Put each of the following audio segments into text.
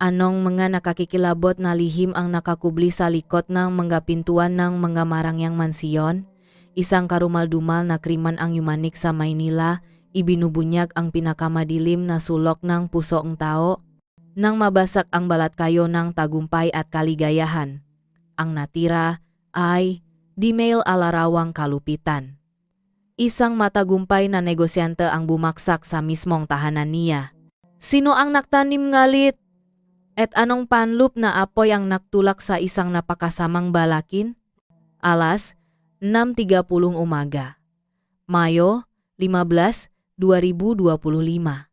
Anong mga nakakikilabot na lihim ang nakakubli sa likod ng mga pintuan ng mga marangyang mansiyon? Isang karumal-dumal na kriman ang yumanik sa Maynila, ibinubunyag ang pinakamadilim na sulok ng puso ng tao. Nang mabasak ang balat kayo ng tagumpay at kaligayahan, ang natira ay di mail alarawang kalupitan. Isang matagumpay na negosyante ang bumaksak sa mismong tahanan niya. Sino ang naktanim ngalit? At anong panlup na apoy ang naktulak sa isang napakasamang balakin? Alas 6:30 umaga. Mayo 15, 2025.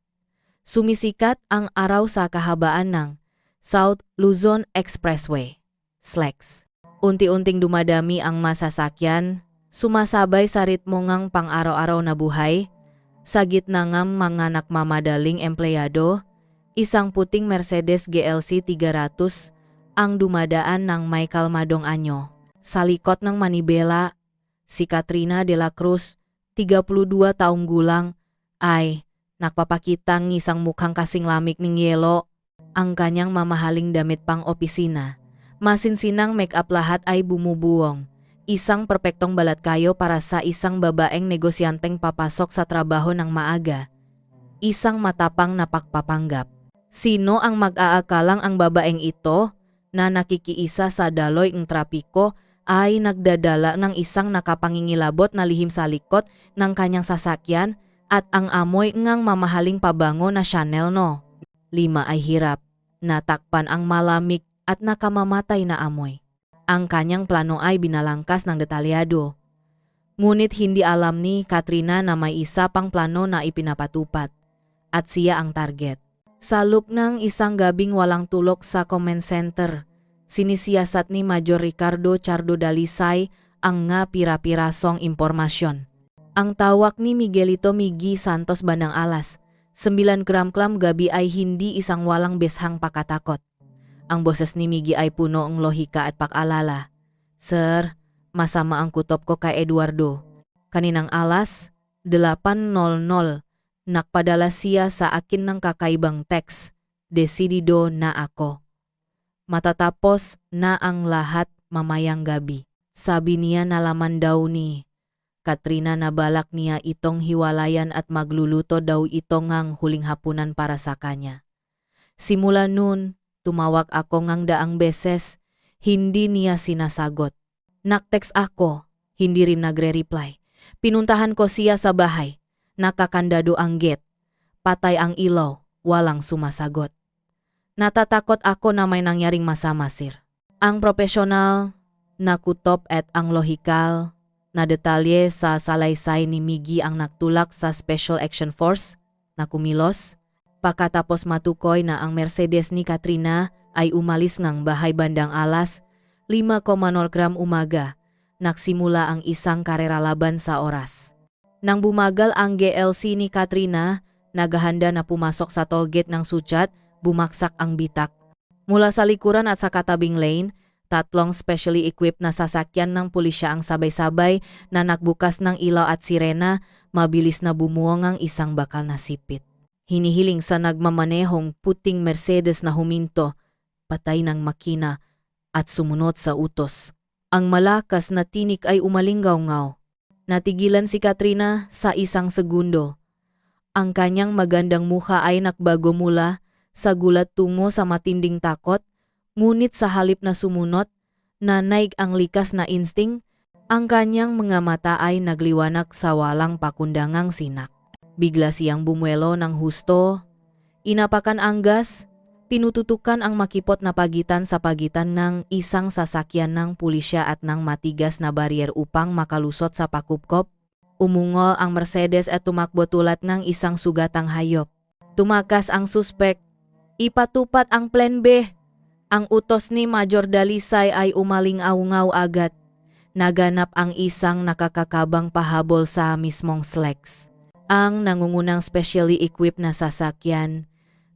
Sumisikat ang araw sa kahabaan ng South Luzon Expressway, SLEX. Unti-unting dumadami ang masasakyan, sumasabay sa ritmo ngang pang-araw-araw na buhay. Sa gitna ng mga nakmamadaling empleyado, isang puting Mercedes GLC 300 ang dumadaan ng may kalmadong anyo. Sa likod ng manibela, si Katrina de la Cruz, 32 taong gulang, ay nakpapakitang isang mukhang kasing lamig ng yelo. Ang kanyang mamahaling damit pang opisina, masinsinang make-up lahat ay bumubuong. Isang perpektong balat kayo para sa isang babaeng negosyanteng papasok sa trabaho ng maaga. Isang matapang na pagpapanggap. Sino ang mag-aakalang ang babaeng ito na nakikiisa sa daloy ng trapiko ay nagdadala ng isang nakapangingilabot na lihim sa likod ng kanyang sasakyan at ang amoy ngang mamahaling pabango na Chanel no. 5 ay hirap, natakpan ang malamig at nakamamatay na amoy. Ang kanyang plano ay binalangkas ng detalyado. Ngunit hindi alam ni Katrina na may isa pang plano na ipinapatupad at siya ang target. Sa loob ng isang gabing walang tulog sa comment center, sinisiyasat ni Major Ricardo Chardo Dalisay ang nga pira-pirasong impormasyon. Ang tawag ni Miguelito Miggy Santos bandang alas 9 kram-kram gabi ay hindi isang walang beshang pakatakot. Ang boses ni Miggy ay puno ng lohika at pak-alala. Sir, masama ang kutob ko kay Eduardo. Kaninang alas 8:00, nakpadala siya sa akin ng kakaibang text. Desidido na ako. Matatapos na ang lahat mamayang gabi. Sabi niya na laman daw ni Katrina na balak niya itong hiwalayan at magluluto daw ito ngang huling hapunan para sa kanya. Simula nun, tumawag ako ngang daang beses, hindi niya sinasagot. Naktext ako, hindi rin nagre-reply. Pinuntahan ko siya sa bahay, nakakandado ang gate, patay ang ilaw, walang sumasagot. Natatakot ako na may nangyaring masama, sir. Ang profesional na kutob at ang lohikal na detalye sa salaysay ni Miggy ang naktulak sa Special Action Force na kumilos. Pagkatapos matukoy na ang Mercedes ni Katrina ay umalis ng bahay bandang alas 5:00 gram umaga, nagsimula ang isang karera laban sa oras. Nang bumagal ang GLC ni Katrina, naghahanda na pumasok sa tollgate ng Sucat, bumaksak ang bitak. Mula sa likuran at sa katabing lane, tatlong specially equipped na sasakyan ng pulisya ang sabay-sabay na nagbukas ng ilaw at sirena, mabilis na bumuong ang isang bakal na sipit. Hinihiling sa nagmamanehong puting Mercedes na huminto, patay ng makina at sumunod sa utos. Ang malakas na tinik ay umalinggaw-ngaw. Natigilan si Katrina sa isang segundo. Ang kanyang magandang mukha ay nakbago mula sa gulat tungo sa matinding takot, ngunit sa halip na sumunod, nanaig ang likas na insting, ang kanyang mga mata ay nagliwanag sa walang pakundangang sinak. Bigla siyang bumuelo ng husto, inapakan ang gas, tinututukan ang makipot na pagitan sa pagitan ng isang sasakyan ng pulisya at ng matigas na baryer upang makalusot sa pakupkop. Umungol ang Mercedes at tumakbo tulad ng isang sugatang hayop. Tumakas ang suspek, ipatupad ang plan B. Ang utos ni Major Dalisay ay umaling-aungaw agad. Naganap ang isang nakakakabang pahabol sa mismong SLEX. Ang nangungunang specially equipped na sasakyan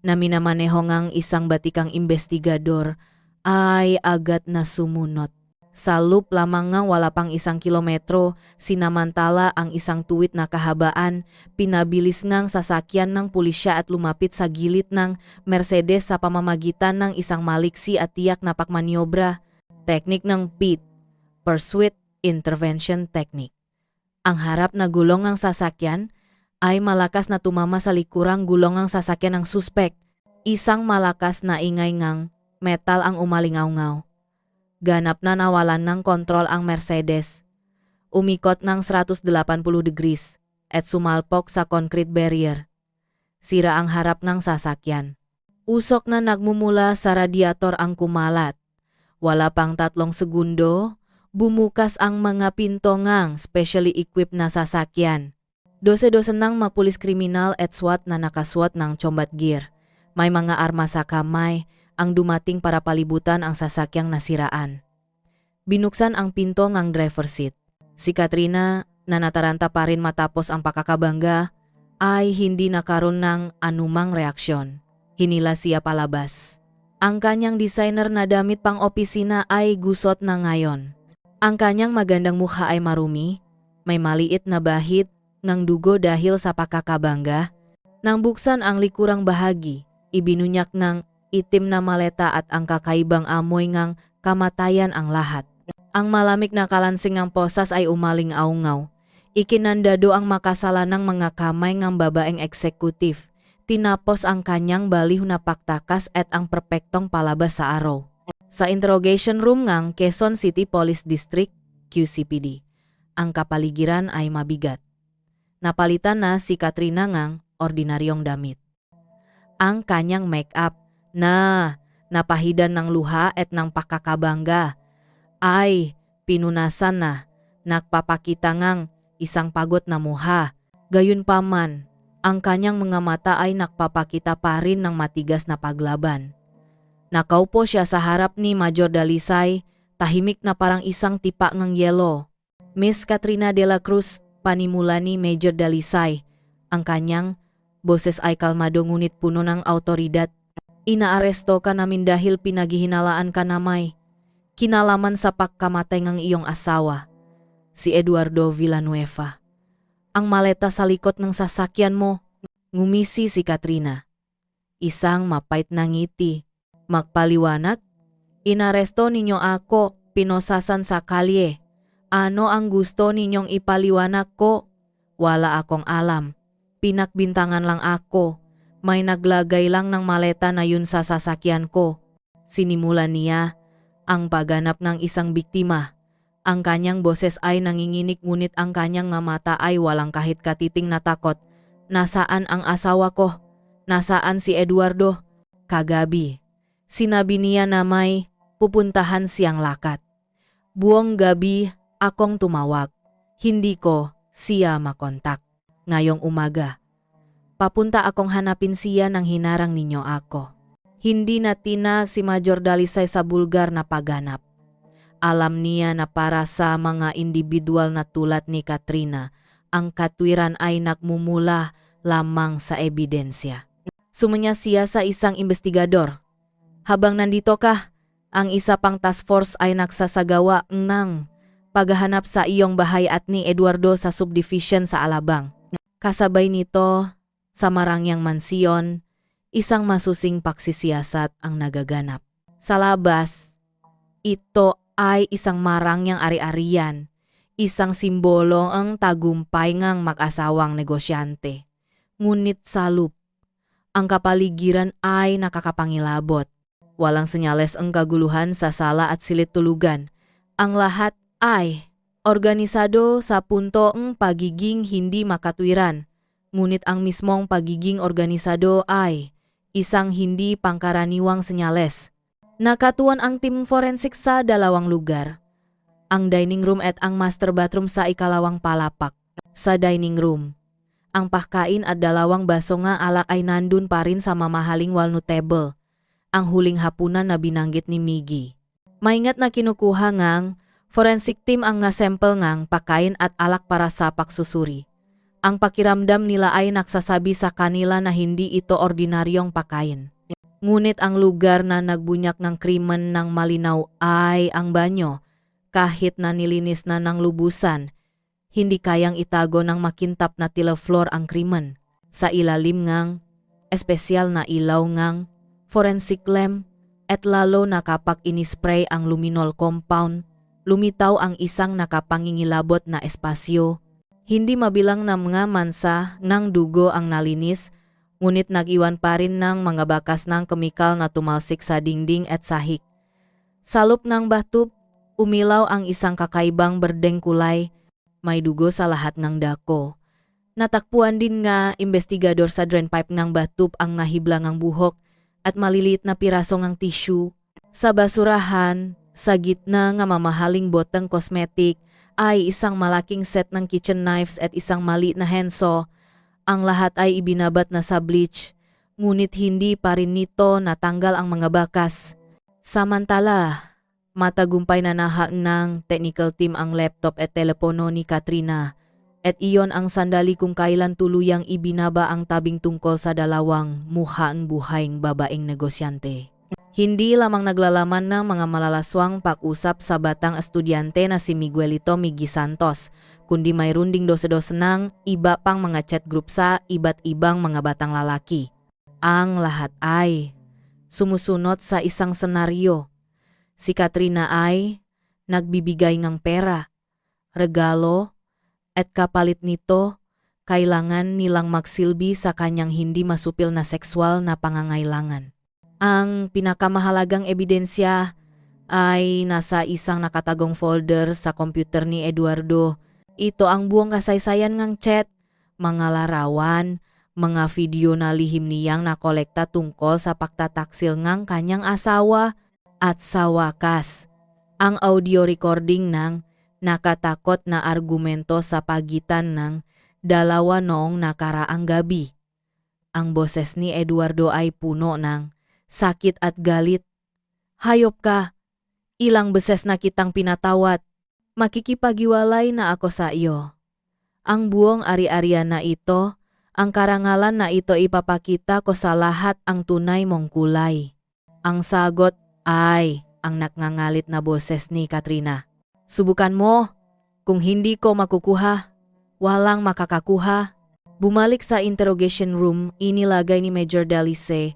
na minamaneho ngang isang batikang investigador ay agad na sumunod. Salup lamang nga wala pang 1 kilometro, sinamantala ang isang tuwid na kahabaan, pinabilis ngang sasakyan ng pulisya at lumapit sa gilid ng Mercedes sa pamamagitan ng isang maliksi at tiyak na pagmaniobra. Teknik ng PIT, Pursuit Intervention Technique. Ang harap na gulong ng sasakyan ay malakas na tumama sa likurang gulong ng sasakyan ng suspek. Isang malakas na ingay ngang metal ang umalingaw-ngaw. Ganap na nawalan ng kontrol ang Mercedes. Umikot ng 180 degrees at sumalpok sa concrete barrier. Sira ang harap ng sasakyan. Usok na nagmumula sa radiator ang kumalat. Wala pang 3 segundo, bumukas ang mga pinto ngang specially equipped na sasakyan. Dose-dose ng mga pulis kriminal at SWAT na nakaswat ng combat gear. May mga arma sa kamay ang dumating para palibutan ang sasakyang nasiraan. Binuksan ang pinto ng driver seat. Si Katrina, na nataranta pa rin matapos ang pakakabangga, ay hindi nakaroon ng anumang reaksyon. Hinila siya palabas. Ang kanyang designer na damit pang opisina ay gusot na ngayon. Ang kanyang magandang mukha ay marumi, may maliit na bahid ng dugo dahil sa pakakabangga. Nang buksan ang likurang bahagi, ibinunyak ng itim na maleta at ang kakaibang amoy ngang kamatayan ang lahat. Ang malamig na kalansing ng posas ay umaling-aungaw. Ikinandado ang makasalanang mga kamay ng babaeng eksekutif. Tinapos ang kanyang baliw na paktakas at ang perpektong palabas sa araw. Sa interrogation room ng Quezon City Police District, QCPD, ang kapaligiran ay mabigat. Napalitan na si Katrina ngang ordinaryong damit. Ang kanyang make-up na napahidan ng luha at ng pakakabangga ay pinunasan na, nagpapakita ngang isang pagod na muha. Gayunpaman, ang kanyang mga mata ay nagpapakita pa rin ng matigas na paglaban. Nakaupo siya sa harap ni Major Dalisay, tahimik na parang isang tipa ng yelo. Miss Katrina de la Cruz, panimula ni Major Dalisay. Ang kanyang boses ay kalmado ngunit puno ng autoridad. Inaaresto ka namin dahil pinaghihinalaan ka na may kinalaman sa pagkamatay ng iyong asawa, si Eduardo Villanueva. Ang maleta sa likod ng sasakyan mo, ngumisi si Katrina. Isang mapait na ngiti. Magpaliwanag? Inaresto ninyo ako, pinosasan sa kalye. Ano ang gusto ninyong ipaliwanag ko? Wala akong alam. Pinakbintangan lang ako. May naglagay lang ng maleta na yun sa sasakyan ko. Sinimulan niya ang pagganap ng isang biktima. Ang kanyang boses ay nanginginig ngunit ang kanyang nga mata ay walang kahit katiting na takot. Nasaan ang asawa ko? Nasaan si Eduardo? Kagabi, sinabi niya na may pupuntahan siyang lakat. Buong gabi akong tumawag. Hindi ko siya makontak. Ngayong umaga, papunta akong hanapin siya nang hinarang ninyo ako. Hindi na tinag si Major Dalisay sa bulgar na pagganap. Alam niya na para sa mga individual na tulad ni Katrina, ang katwiran ay nagmumula lamang sa ebidensya. Sumanya siya sa isang investigador. Habang nandito ka, ang isa pang task force ay nagsasagawa ng paghahanap sa iyong bahay at ni Eduardo sa subdivision sa Alabang. Kasabay nito, sa Marangyang Mansiyon, isang masusing pagsisiyasat ang nagaganap. Sa labas, ito ay isang marangyang ari-arian, isang simbolo ang tagumpay ngang mag-asawang negosyante. Ngunit sa loop, ang kapaligiran ay nakakapangilabot. Walang senyales ang kaguluhan sa sala at silid tulugan. Ang lahat ay organisado sa punto ng pagiging hindi makatwiran. Ngunit ang mismong pagiging organisado ay isang hindi pangkaraniwang senyales. Nakatuon ang team forensic sa 2 lugar. Ang dining room at ang master bathroom sa ikalawang palapak. Sa dining room, ang pagkain at 2 baso nga alak ay nandun pa rin sa mamahaling walnut table. Ang huling hapunan na binanggit ni Miggy. Maingat na kinukuha ngang forensic team ang nga sample ngang pagkain at alak para sa pagsusuri. Ang pakiramdam nila ay nagsasabi sa kanila na hindi ito ordinaryong pagkain. Ngunit ang lugar na nagbunyak ng krimen ng malinaw ay ang banyo. Kahit na nilinis na ng lubusan, hindi kayang itago ng makintap na tile floor ang krimen. Sa ilalim ngang, espesyal na ilaw ngang, forensic lamp, at lalo na kapag inispray ang luminol compound, lumitaw ang isang nakapangingilabot na espasyo. Hindi mabilang na mga mansa ng dugo ang nalinis, ngunit nag-iwan pa rin ng mga bakas ng kemikal na tumalsik sa dingding at sahig. Sa loob ng bathtub, umilaw ang isang kakaibang berdeng kulay, may dugo sa lahat ng dako. Natakpuan din nga investigador sa drainpipe ng bathtub ang nahiblang ang buhok at maliliit na piraso ng tissue. Sa basurahan, sa gitna ng mamahaling boteng kosmetik, ay isang malaking set ng kitchen knives at isang maliit na handsaw. Ang lahat ay ibinabat na sa bleach, ngunit hindi pa rin nito natanggal ang mga bakas. Samantala, matagumpay na nahack ng technical team ang laptop at telepono ni Katrina at iyon ang sandali kung kailan tuluyang ibinaba ang tabing tungkol sa dalawang mukhaan buhayng babaeng negosyante. Hindi lamang naglalaman ng mga malalaswang pag-usap sa batang estudyante na si Miguelito Miggy Santos, kundi mayroon ding dose-dose ng iba pang mga chat group sa iba't ibang mga batang lalaki. Ang lahat ay sumusunod sa isang senaryo. Si Katrina ay nagbibigay ng pera, regalo, at kapalit nito, kailangan nilang magsilbi sa kanyang hindi masupil na sexual na pangangailangan. Ang pinakamahalagang ebidensya ay nasa isang nakatagong folder sa computer ni Eduardo. Ito ang buong kasaysayan ng chat, mga larawan, mga video na lihim niyang nakolekta tungkol sa pagtataksil ng kanyang asawa. At sa wakas, ang audio recording ng nakatakot na argumento sa pagitan ng dalawa noong nakaraang gabi. Ang boses ni Eduardo ay puno ng sakit at galit. Hayop ka! Ilang beses na kitang pinatawad. Makikipagiwalay na ako sa iyo. Ang buong ari-arian na ito, ang karangalan na ito ipapakita ko sa lahat ang tunay mong kulay. Ang sagot ay ang nakngangalit na boses ni Katrina. Subukan mo. Kung hindi ko makukuha, walang makakakuha. Bumalik sa interrogation room, inilagay ni Major Dalice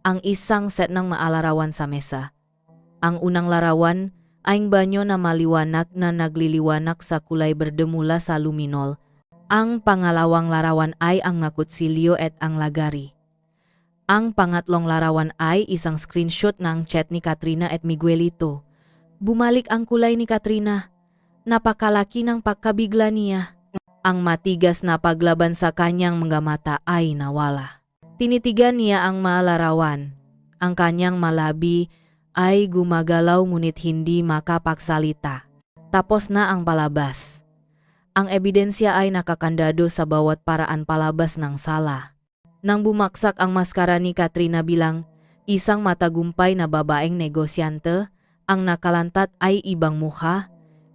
ang isang set ng maalarawan sa mesa. Ang unang larawan ay ang banyo na maliwanag na nagliliwanag sa kulay berde mula sa luminol. Ang pangalawang larawan ay ang ngakutsilyo at ang lagari. Ang pangatlong larawan ay isang screenshot ng chat ni Katrina at Miguelito. Bumalik ang kulay ni Katrina. Napakalaki ng pagkabigla niya. Ang matigas na paglaban sa kanyang mga mata ay nawala. Tinitigan niya ang malarawan. Ang kanyang malabi ay gumagalaw ngunit hindi makapagsalita. Tapos na ang palabas. Ang ebidensya ay nakakandado sa bawat paraan palabas ng sala. Nang bumaksak ang maskara ni Katrina bilang isang matagumpay na babaeng negosyante, ang nakalantat ay ibang mukha,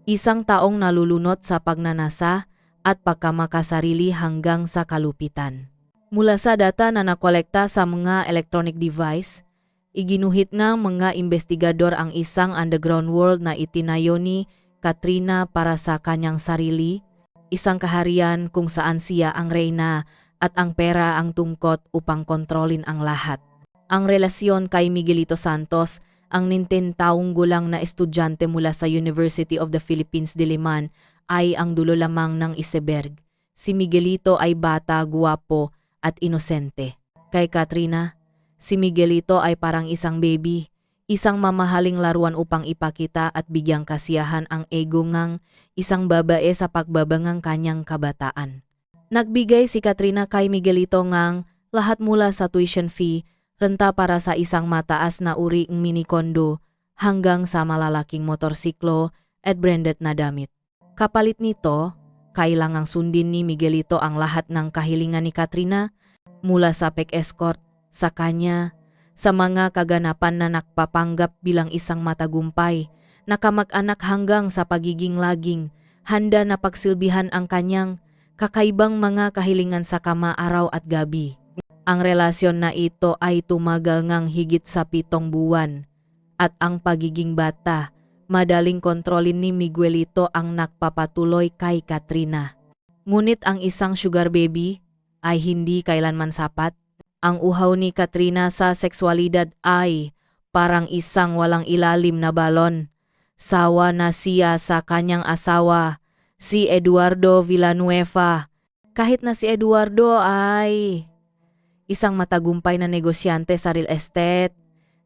isang taong nalulunod sa pagnanasa at pagkamakasarili hanggang sa kalupitan. Mula sa data na nakolekta sa mga electronic device, iginuhit ng mga investigador ang isang underground world na itinayo ni Katrina para sa kanyang sarili, isang kaharian kung saan siya ang reyna at ang pera ang tungkot upang kontrolin ang lahat. Ang relasyon kay Miguelito Santos, ang 19 taong gulang na estudyante mula sa University of the Philippines Diliman, ay ang dulo lamang ng iceberg. Si Miguelito ay bata, guwapo at inosente. Kay Katrina, si Miguelito ay parang isang baby, isang mamahaling laruan upang ipakita at bigyang kasiyahan ang ego ngang isang babae sa pagbabangang kanyang kabataan. Nagbigay si Katrina kay Miguelito ngang lahat mula sa tuition fee, renta para sa isang mataas na uri ng mini condo, hanggang sa malalaking motorsiklo at branded na damit. Kapalit nito, kailangang sundin ni Miguelito ang lahat ng kahilingan ni Katrina, mula sa pag-escort sa kanya, sa mga kaganapan na nakpapanggap bilang isang matagumpay, na kamag-anak hanggang sa pagiging laging, handa na pagsilbihan ang kanyang kakaibang mga kahilingan sa kama araw at gabi. Ang relasyon na ito ay tumagal ngang higit sa 7 buwan at ang pagiging bata, Madaling kontrolin ni Miguelito ang nagpapatuloy kay Katrina. Ngunit ang isang sugar baby ay hindi kailanman sapat. Ang uhaw ni Katrina sa sexualidad ay parang isang walang ilalim na balon. Sawa na siya sa kanyang asawa, si Eduardo Villanueva. Kahit na si Eduardo ay isang matagumpay na negosyante sa real estate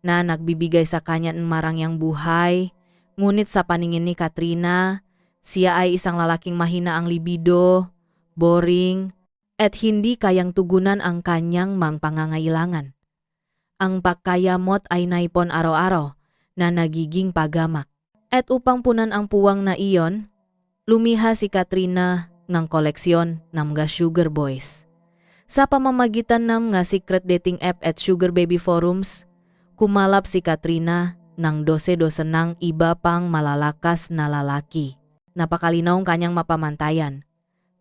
na nagbibigay sa kanya ng marangyang buhay. Ngunit sa paningin ni Katrina, siya ay isang lalaking mahina ang libido, boring, at hindi kayang tugunan ang kanyang mga pangangailangan. Ang pagkayamot ay naipon araw-araw na nagiging pagamak. At upang punan ang puwang na iyon, lumiha si Katrina ng koleksyon ng mga sugar boys. Sa pamamagitan ng mga secret dating app at sugar baby forums, kumalap si Katrina ng dose-dose ng iba pang malalakas na lalaki. Napakalinaw ang kanyang mapamantayan.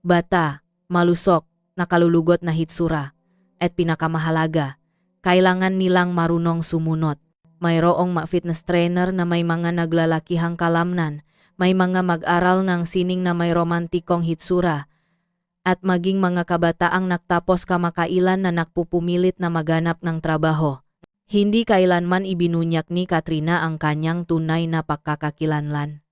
Bata, malusok, nakalulugot na hitsura, at pinakamahalaga, kailangan nilang marunong sumunod. Mayroong fitness trainer na may mga naglalakihang kalamnan, may mga mag-aral ng sining na may romantikong hitsura, at maging mga kabataang nagtapos kamakailan na nagpupumilit na maganap ng trabaho. Hindi kailanman ibinunyak ni Katrina ang kanyang tunay na pagkakakilanlan.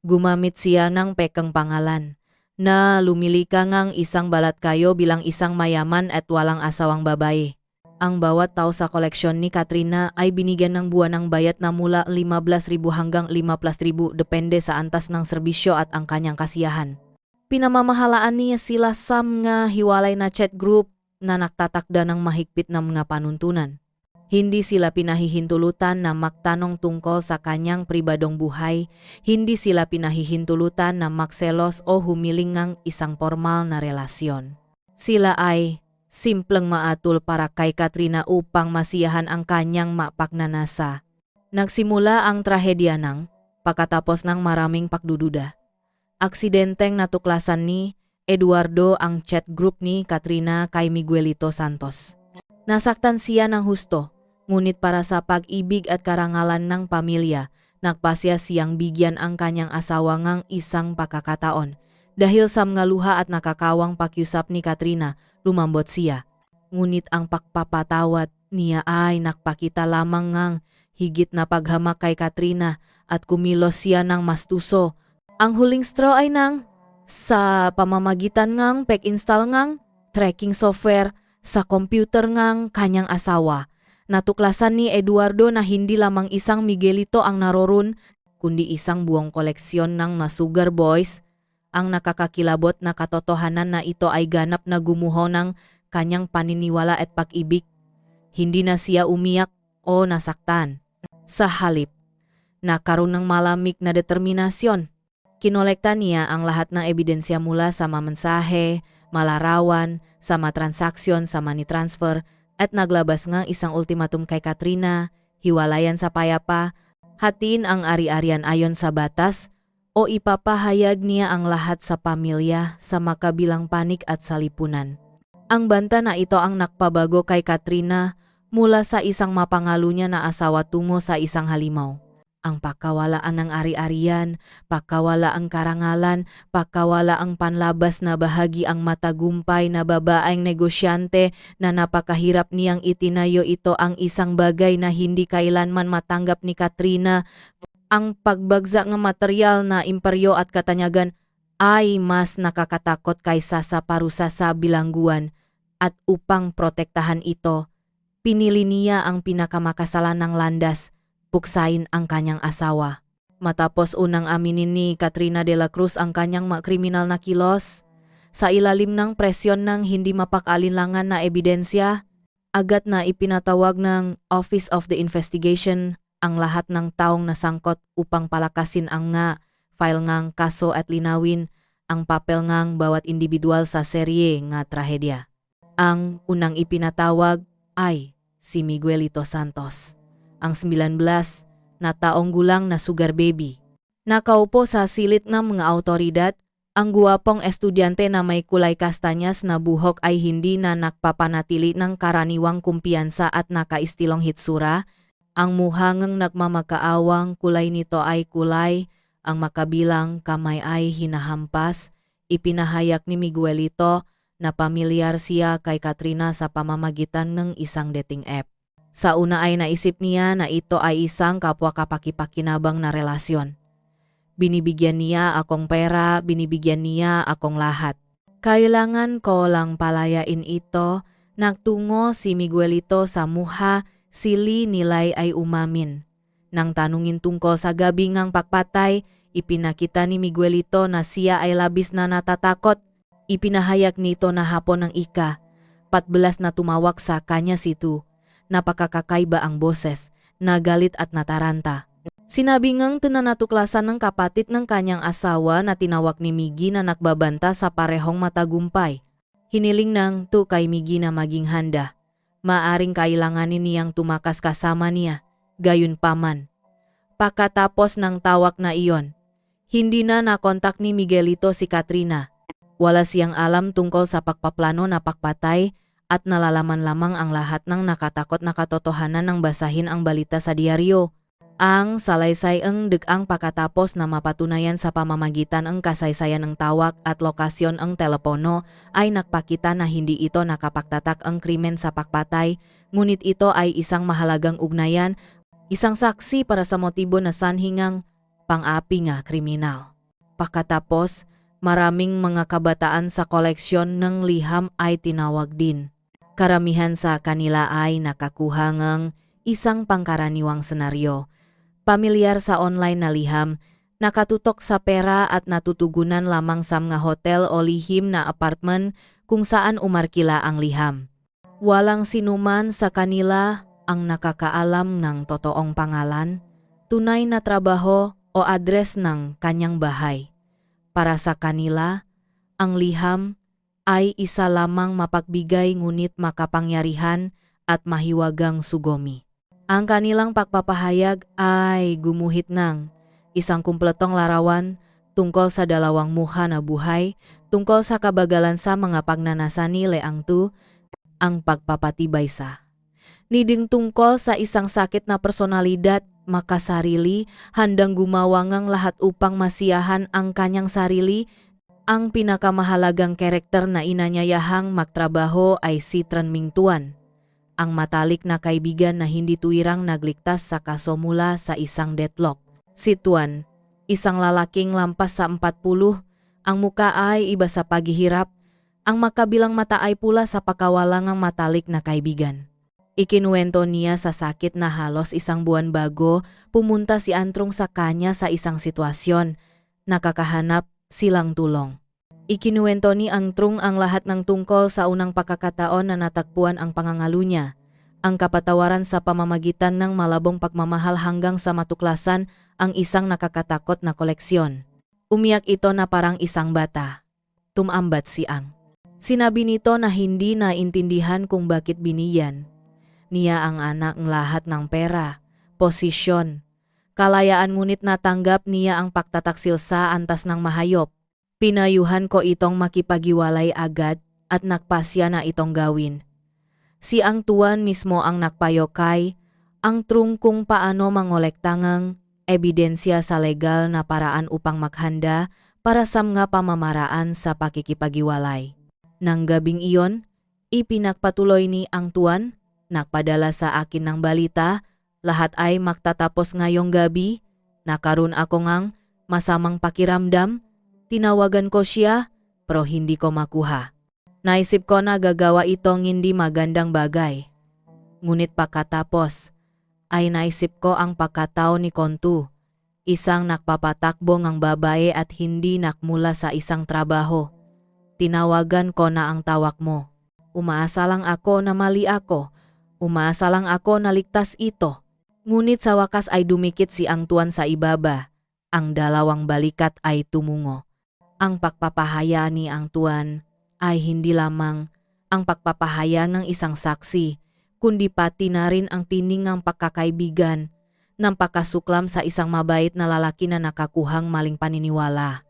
Gumamit siya ng pekeng pangalan na lumilika ngang isang balat kayo bilang isang mayaman at walang asawang babae. Ang bawat tao sa koleksyon ni Katrina ay binigyan ng buwanang bayad na mula 15,000 hanggang 15,000 depende sa antas ng serbisyo at ang kanyang kasiyahan. Pinamamahalaan niya sila sa mga hiwalay na chat group na nagtatakda ng mahigpit na mga panuntunan. Hindi sila pinahihintulutan na magtanong tungkol sa kanyang pribadong buhay, hindi sila pinahihintulutan na magselos o humiling ng isang formal na relasyon. Sila ay simpleng maatul para kay Katrina upang masiyahan ang kanyang mapagnanasa. Nagsimula ang trahedya ng pagkatapos ng maraming pagdududa. Aksidenteng natuklasan ni Eduardo ang chat group ni Katrina kay Miguelito Santos. Nasaktan siya ng husto. Ngunit para sa pag-ibig at karangalan ng pamilya, nagpasya siyang bigyan ang kanyang asawa ng isang pagkakataon. Dahil sa mga luha at nakakawang pakiusap ni Katrina, lumambot siya. Ngunit ang pagpapatawad niya ay nakpakita lamang ng higit na paghamak kay Katrina at kumilos siya ng mastuso. Ang huling straw ay sa pamamagitan ng pag-install ng tracking software sa computer ng kanyang asawa. Natuklasan ni Eduardo na hindi lamang isang Miguelito ang naroon, kundi isang buong koleksyon ng mga sugar boys. Ang nakakakilabot na katotohanan na ito ay ganap na gumuho ng kanyang paniniwala at pag-ibig. Hindi na siya umiyak o nasaktan. Sa halip, nakaroon ng malamig na determinasyon. Kinolekta niya ang lahat ng ebidensya mula sa mga mensahe, malarawan, sa mga transaksyon, sa money transfer, at naglabas ng isang ultimatum kay Katrina, hiwalayan sa payapa, hatiin ang ari-arian ayon sa batas, o ipapahayag niya ang lahat sa pamilya sa makabilang panik at salipunan. Ang banta na ito ang nakpabago kay Katrina mula sa isang mapangalo niya na asawa tungo sa isang halimaw. Ang pagkawalaan ng ari-arian, pagkawalaang karangalan, pagkawalaang panlabas na bahagi ang matagumpay na babaeng negosyante na napakahirap niyang itinayo ito ang isang bagay na hindi kailanman matanggap ni Katrina. Ang pagbagsak ng material na imperyo at katanyagan ay mas nakakatakot kaysa sa parusa sa bilangguan at upang protektahan ito, pinili niya ang pinakamakasalan ng landas. Puksain ang kanyang asawa. Matapos unang aminin ni Katrina de la Cruz ang kanyang kriminal na kilos, sa ilalim ng presyon ng hindi mapakalinlangan na ebidensya, agad na ipinatawag ng Office of the Investigation ang lahat ng taong nasangkot upang palakasin ang file ngang kaso at linawin ang papel ngang bawat individual sa serye nga trahedya. Ang unang ipinatawag ay si Miguelito Santos, ang 19 na taong gulang na sugar baby. Nakaupo sa silid ng mga autoridad, ang guwapong estudyante na may kulay kastanyas na buhok ay hindi na nakpapanatili ng karaniwang kumpiyansa at nakaistilong hitsura. Ang muhangeng nagmamakaawang kulay nito ay kulay, ang makabilang kamay ay hinahampas. Ipinahayak ni Miguelito na pamilyar siya kay Katrina sa pamamagitan ng isang dating app. Sa una ay naisip niya na ito ay isang kapwa kapaki-pakinabang na relasyon. Binibigyan niya akong pera, binibigyan niya akong lahat. Kailangan ko lang palayain ito. Nagtungo si Miguelito sa muha, sili nilay ay umamin. Nang tanungin tungkol sa gabi ngang pakpatay, ipinakita ni Miguelito na siya ay labis na natatakot. Ipinahayak nito na hapon ng ika-14 na tumawag sa kanya si Tu. Napakakakaiba ang boses, nagalit at nataranta. Sinabi ngang tinanatuklasan ng kapatid ng kanyang asawa na tinawag ni Miggy na nagbabanta sa parehong matagumpay. Hiniling ng Tu kay Miggy na maging handa. Maaring kailanganin niyang tumakas kasama niya, gayunpaman. Pagkatapos ng tawag na iyon, hindi na nakontak ni Miguelito si Katrina. Wala siyang alam tungkol sa pagpaplano na pakpatay at nalalaman lamang ang lahat ng nakatakot na katotohanan nang basahin ang balita sa diaryo. Ang salaysay ang degang pagkatapos na mapatunayan sa pamamagitan ng kasaysayan ng tawag at lokasyon ang telepono ay nagpakita na hindi ito nakapagtatak ang krimen sa pakpatay, ngunit ito ay isang mahalagang ugnayan, isang saksi para sa motibo na sanhingang pang-api nga kriminal. Pagkatapos, maraming mga kabataan sa koleksyon ng liham ay tinawag din. Karamihan sa kanila ay nakakuha ng isang pangkaraniwang senaryo. Pamilyar sa online na liham, nakatutok sa pera at natutugunan lamang sa mga hotel o lihim na apartment kung saan umarkila ang liham. Walang sinuman sa kanila ang nakakaalam ng totoong pangalan, tunay na trabaho o address ng kanyang bahay. Para sa kanila, ang liham ay isa lamang mapagbigay ngunit makapangyarihan at mahiwagang sugomi. Ang kanilang pagpapahayag ay gumuhit ng isang kumpletong larawan tungkol sa dalawang muha na buhay, tungkol sa kabagalan sa mga pagnanasa ni Leang Tu, ang pagpapatibay sa niding tungkol sa isang sakit na personalidad, makasarili, handang gumawa ngang lahat upang masiyahan ang kanyang sarili. Ang pinakamahalagang karakter na inanyayahang magtrabaho ay si Tran Minh Tuan, ang matalik na kaibigan na hindi tuwirang nagligtas sa kaso mula sa isang deadlock. Si Tuan, isang lalaking lampas sa 40, ang muka ay iba sa paghihirap, ang makabilang mata ay pula sa pakawalangang matalik na kaibigan. Ikinuwento niya sa sakit na halos isang buwan bago pumunta si Antrong sa kanya sa isang sitwasyon, nakakahanap silang tulong. Ikinuwento ni Antrong ang lahat ng tungkol sa unang pagkakataon na natagpuan ang pangangalo niya, ang kapatawaran sa pamamagitan ng malabong pagmamahal hanggang sa matuklasan ang isang nakakatakot na koleksyon. Umiyak ito na parang isang bata. Tumambat si Ang. Sinabi nito na hindi naintindihan kung bakit biniyan niya ang anak ng lahat ng pera, posisyon, kalayaan, ngunit natanggap niya ang pagtataksil sa antas ng mahayop. Pinayuhan ko itong makipagiwalay agad at nagpasya na itong gawin. Si Ang Tuan mismo ang nagpayo kay ang Trung kung paano mangolektangang ebidensya sa legal na paraan upang maghanda para sa mga pamamaraan sa pakikipagiwalay. Nang gabing iyon, ipinagpatuloy ni Ang Tuan, nagpadala sa akin ng balita, lahat ay magtatapos ngayong gabi, nakaroon ako ngang masamang pakiramdam. Tinawagan ko siya, pero hindi ko makuha. Naisip ko na gagawa itong hindi magandang bagay. Ngunit pagkatapos, ay naisip ko ang pagkatao ni Kontu, isang nakpapatakbo ngang babae at hindi nakmula sa isang trabaho. Tinawagan ko na ang tawag mo. Umaasa lang ako na mali ako. Umaasa lang ako na ligtas ito. Ngunit sa wakas ay dumikit si Ang Tuan sa ibaba. Ang dalawang balikat ay tumungo. Ang pagpapahaya ni Ang Tuan ay hindi lamang ang pagpapahaya ng isang saksi, kundi pati na rin ang tiningang pagkakaibigan ng pagkasuklam sa isang mabait na lalaki na nakakuhang maling paniniwala.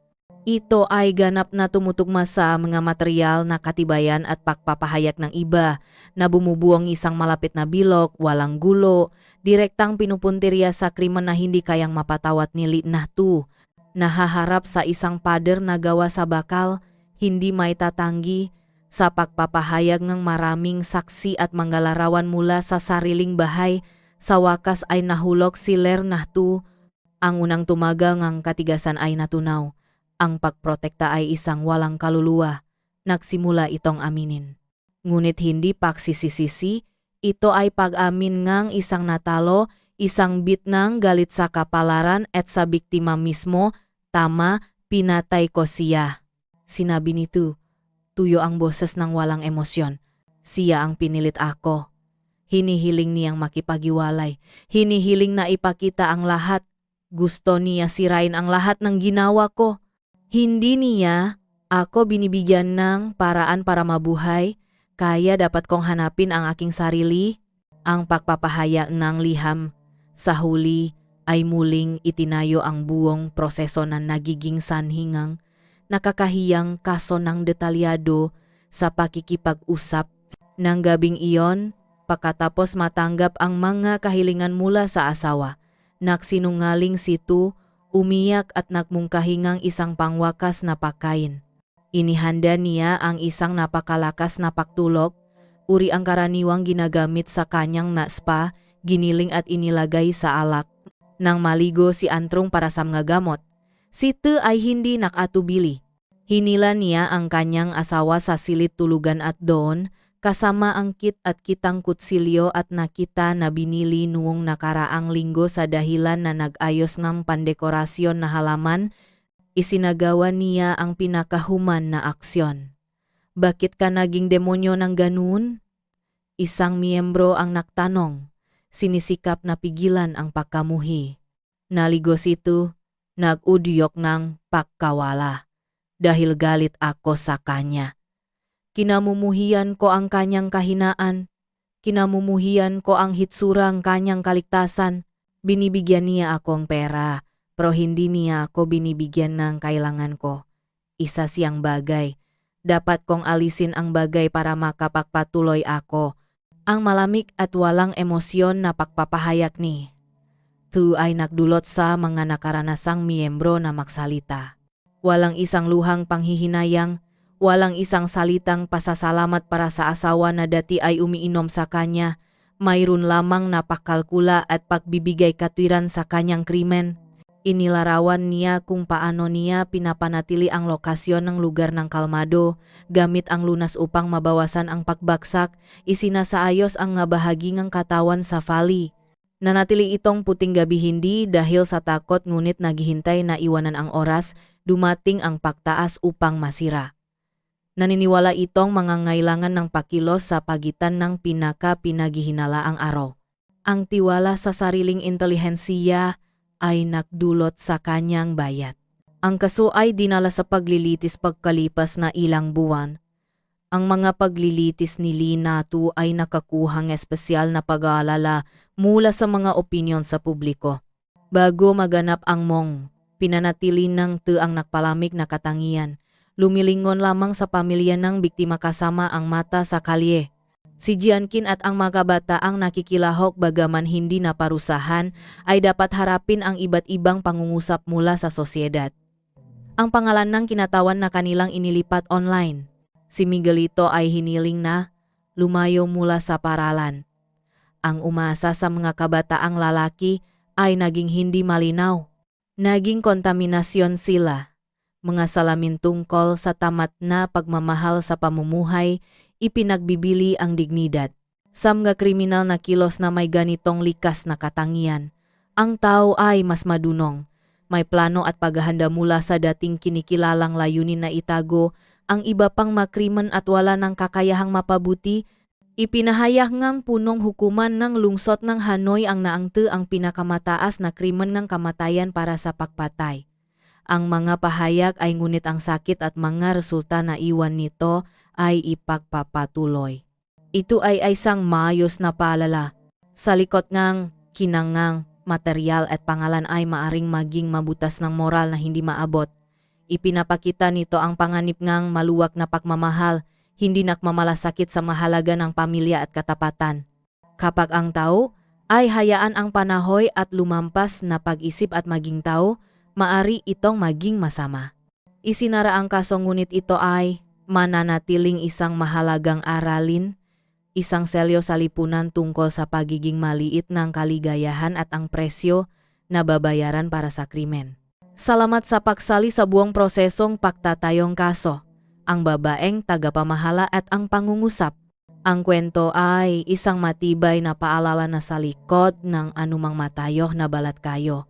Ito ay ganap na tumutugma sa mga material na katibayan at pagpapahayak ng iba na bumubuong isang malapit na bilog, walang gulo, direktang pinupuntirya sa krimen na hindi kayang mapatawat ni Nahtu. Nahaharap sa isang pader na gawa sa bakal, hindi maitatanggi sa pagpapahayag ng maraming saksi at manggalaarawan mula sa sariling bahay. Sa wakas ay nahulog si Nahtu. Ang unang tumaga ng katigasan ay natunaw. Ang pagprotekta ay isang walang kaluluwa. Nagsimula itong aminin. Ngunit hindi pagsisisisi, ito ay pag-amin ngang isang natalo, isang bit ng galit sa kapalaran at sa biktima mismo. Tama, pinatay ko siya. Sinabi nito, tuyo ang boses ng walang emosyon. Siya ang pinilit ako. Hinihiling niyang makipag-iwalay. Hinihiling na ipakita ang lahat. Gusto niya sirain ang lahat ng ginawa ko. Hindi niya ako binibigyan ng paraan para mabuhay, kaya dapat kong hanapin ang aking sarili. Ang pagpapahaya ng liham sa huli ay muling itinayo ang buong proseso na nagiging sanhingang nakakahiyang kaso ng detalyado sa pakikipag-usap. Nang gabing iyon, pagkatapos matanggap ang mga kahilingan mula sa asawa, nagsinungaling si Tu. Umiyak at nagmungkahingang isang pangwakas na pagkain. Inihanda niya ang isang napakalakas na pagtulog, uri ang karaniwang ginagamit sa kanyang na spa, giniling at inilagay sa alak. Nang maligo si Antrong para sa mga gamot, si Te ay hindi nakatubili. Hinila niya ang kanyang asawa sa silid tulugan at doon, kasama ang kit at kitang kutsilyo at nakita na binili noong nakaraang linggo sa dahilan na nag-ayos ng pandekorasyon na halaman, isinagawa niya ang pinakahuman na aksyon. Bakit ka naging demonyo ng ganun? Isang miyembro ang nagtanong, sinisikap na pigilan ang pagkamuhi. Naligos ito, nag-udyok ng pagkawala. Dahil galit ako sa kanya. Kinamumuhian ko ang kanyang kahinaan. Kinamumuhian ko ang hitsurang kanyang kaligtasan. Binibigyan niya akong pera, pero hindi niya ako binibigyan ng kailangan ko. Isa siyang bagay. Dapat kong alisin ang bagay para makapagpatuloy ako. Ang malamig at walang emosyon na pagpapahayag ni Tu ay nagdulot sa mga nakaranasang miyembro na magsalita. Walang isang luhang panghihinayang, walang isang salitang pasasalamat para sa asawa na dati ay umiinom sa kanya. Mayroon lamang napakalkula at pagbibigay katwiran sa kanyang krimen. Inilarawan niya kung paano niya pinapanatili ang lokasyon ng lugar ng kalmado, gamit ang lunas upang mabawasan ang pagbagsak. Isinasaayos ang nga bahagi ng katawan sa fali. Nanatili itong puting gabi hindi dahil sa takot ngunit naghihintay na iwanan ang oras, dumating ang pagtaas upang masira. Naniniwala itong mangangailangan ng pakilos sa pagitan ng pinaka-pinaghihinalaang araw. Ang tiwala sa sariling intelihensiya ay nagdulot sa kanyang bayat. Ang kaso ay dinala sa paglilitis pagkalipas na ilang buwan. Ang mga paglilitis ni Nahtu ay nakakuhang espesyal na pag-aalala mula sa mga opinyon sa publiko. Bago maganap ang mong, pinanatili ng Te ang nakpalamig na katangian. Lumilingon lamang sa pamilya ng biktima kasama ang mata sa kalye. Si Jiankin at ang mga kabataang nakikilahok bagaman hindi naparusahan ay dapat harapin ang iba't ibang pangungusap mula sa sosyedad. Ang pangalan ng kinatawan na kanilang inilipat online. Si Miguelito ay hiniling na lumayo mula sa paralan. Ang umasa sa mga kabataang lalaki ay naging hindi malinaw. Naging kontaminasyon sila. Mga salamin tungkol sa tamat na pagmamahal sa pamumuhay, ipinagbibili ang dignidad. Sa mga kriminal na kilos na may ganitong likas na katangian, ang tao ay mas madunong. May plano at paghahanda mula sa dating kinikilalang layunin na itago ang iba pang makrimen at wala ng kakayahang mapabuti. Ipinahayag ngang punong hukuman ng lungsod ng Hanoi ang naangte ang pinakamataas na krimen ng kamatayan para sa pagpatay. Ang mga pahayag ay ngunit ang sakit at mga resulta na iwan nito ay ipagpapatuloy. Ito ay isang maayos na paalala. Sa likod ngang kinangang material at pangalan ay maaring maging mabutas ng moral na hindi maabot. ipinapakita nito ang panganib ngang maluwag na pagmamahal, hindi nakmamalasakit sa mahalaga ng pamilya at katapatan. Kapag ang tao ay hayaan ang panahoy at lumampas na pag-isip at maging tao, maari itong maging masama. Isinara ang kaso ngunit ito ay mananatiling isang mahalagang aralin, isang selyo sa lipunan tungkol sa pagiging maliit ng kaligayahan at ang presyo na babayaran para sa krimen. Salamat sa pagsali sa buong prosesong pagtatayong kaso, ang babaeng tagapamahala at ang pangungusap. Ang kwento ay isang matibay na paalala na sa likod ng anumang matayoh na balat kayo,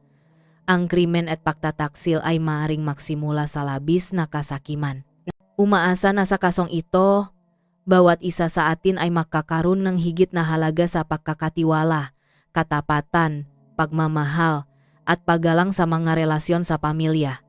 ang krimen at pagtataksil ay maaaring magsimula sa labis na kasakiman. Umaasa na sa kasong ito, bawat isa sa atin ay makakaroon ng higit na halaga sa pagkakatiwala, katapatan, pagmamahal, at paggalang sa mga relasyon sa pamilya.